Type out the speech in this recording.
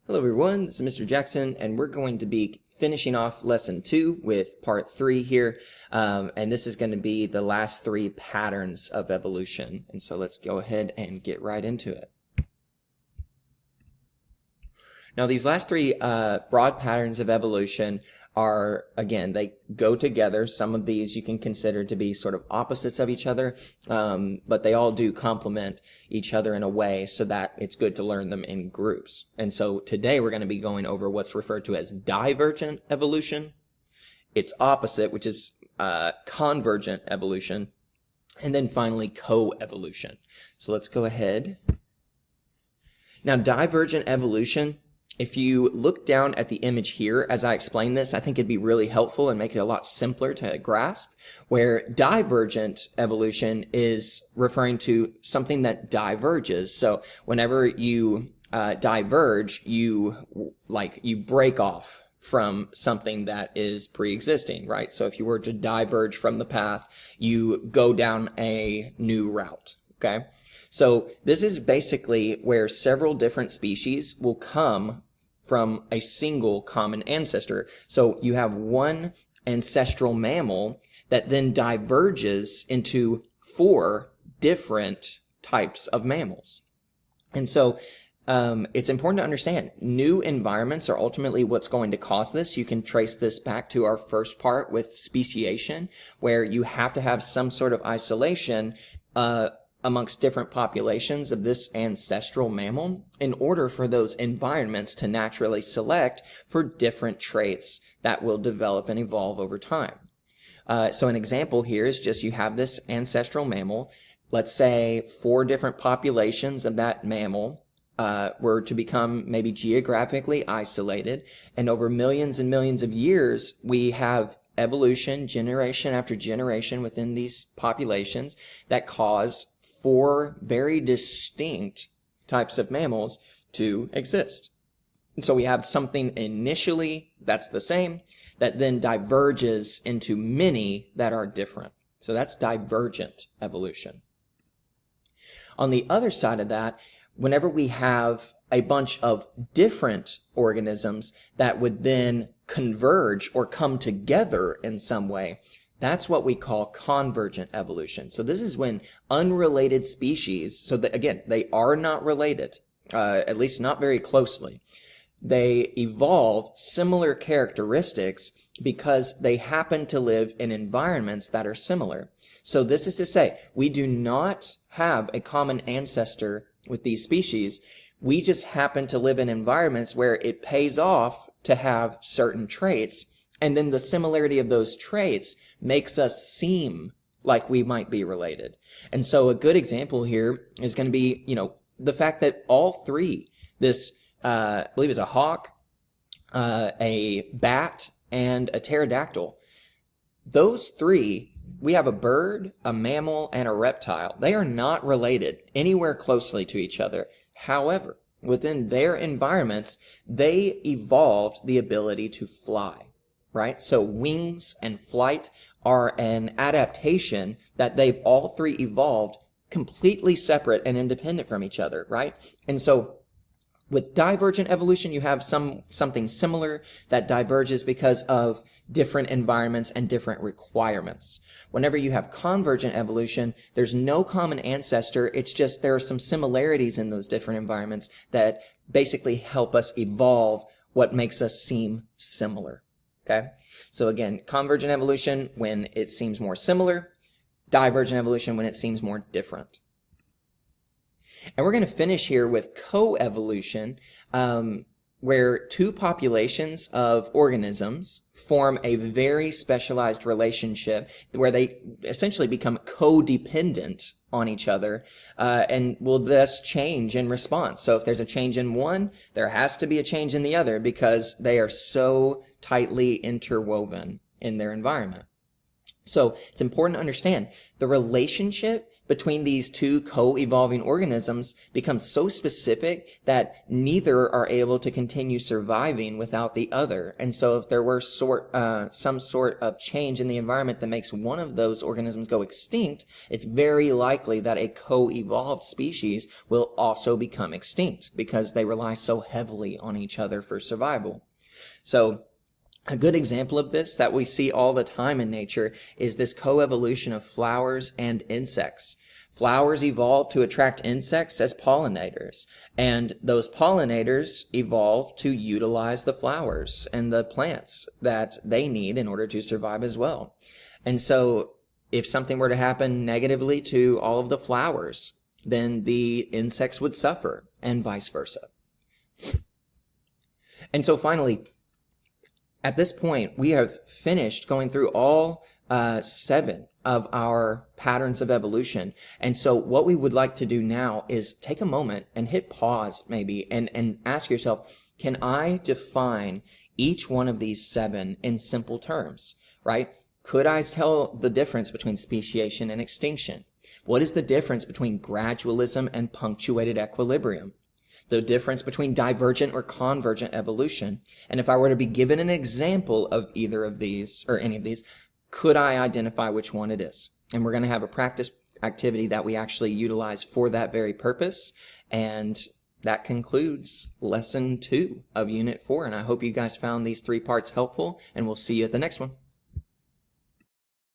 Hello everyone, this is Mr. Jackson, and we're going to be finishing off lesson 2 with part 3 here, and this is going to be the last 3 patterns of evolution. And so let's go ahead and get right into it. Now these last 3 broad patterns of evolution are, again, they go together. Some of these you can consider to be sort of opposites of each other, but they all do complement each other in a way so that it's good to learn them in groups. And so today we're going to be going over what's referred to as divergent evolution, its opposite, which is convergent evolution, and then finally coevolution. So let's go ahead. Now divergent evolution, if you look down at the image here as I explain this, I think it'd be really helpful and make it a lot simpler to grasp, where divergent evolution is referring to something that diverges. So whenever you diverge, you break off from something that is pre-existing, right? So if you were to diverge from the path, you go down a new route, okay? So this is basically where several different species will come from a single common ancestor. So you have one ancestral mammal that then diverges into 4 different types of mammals. And so it's important to understand new environments are ultimately what's going to cause this. You can trace this back to our first part with speciation, where you have to have some sort of isolation amongst different populations of this ancestral mammal in order for those environments to naturally select for different traits that will develop and evolve over time. So an example here is just you have this ancestral mammal. Let's say 4 different populations of that mammal were to become maybe geographically isolated, and over millions and millions of years we have evolution generation after generation within these populations that cause 4 very distinct types of mammals to exist. And so we have something initially that's the same that then diverges into many that are different. So that's divergent evolution. On the other side of that, whenever we have a bunch of different organisms that would then converge or come together in some way, that's what we call convergent evolution. So this is when unrelated species, so that, again, they are not related, at least not very closely. They evolve similar characteristics because they happen to live in environments that are similar. So this is to say, we do not have a common ancestor with these species. We just happen to live in environments where it pays off to have certain traits, and then the similarity of those traits makes us seem like we might be related. And so a good example here is going to be, the fact that all 3, this, I believe it's a hawk, a bat, and a pterodactyl. Those 3, we have a bird, a mammal, and a reptile. They are not related anywhere closely to each other. However, within their environments, they evolved the ability to fly. Right? So wings and flight are an adaptation that they've all 3 evolved completely separate and independent from each other, right? And so with divergent evolution, you have something similar that diverges because of different environments and different requirements. Whenever you have convergent evolution, there's no common ancestor. It's just there are some similarities in those different environments that basically help us evolve what makes us seem similar. Okay, so again, convergent evolution when it seems more similar, divergent evolution when it seems more different. And we're going to finish here with coevolution, where 2 populations of organisms form a very specialized relationship where they essentially become codependent on each other and will thus change in response. So if there's a change in one, there has to be a change in the other because they are so tightly interwoven in their environment. So it's important to understand the relationship between these two co-evolving organisms becomes so specific that neither are able to continue surviving without the other. And so if there were some sort of change in the environment that makes one of those organisms go extinct, it's very likely that a co-evolved species will also become extinct because they rely so heavily on each other for survival. So a good example of this that we see all the time in nature is this coevolution of flowers and insects. Flowers evolve to attract insects as pollinators, and those pollinators evolve to utilize the flowers and the plants that they need in order to survive as well. And so if something were to happen negatively to all of the flowers, then the insects would suffer, and vice versa. And so finally, at this point, we have finished going through all 7 of our patterns of evolution. And so what we would like to do now is take a moment and hit pause maybe and ask yourself, can I define each one of these 7 in simple terms, right? Could I tell the difference between speciation and extinction? What is the difference between gradualism and punctuated equilibrium? The difference between divergent or convergent evolution. And if I were to be given an example of either of these or any of these, could I identify which one it is? And we're going to have a practice activity that we actually utilize for that very purpose. And that concludes lesson 2 of unit 4. And I hope you guys found these 3 parts helpful, and we'll see you at the next one.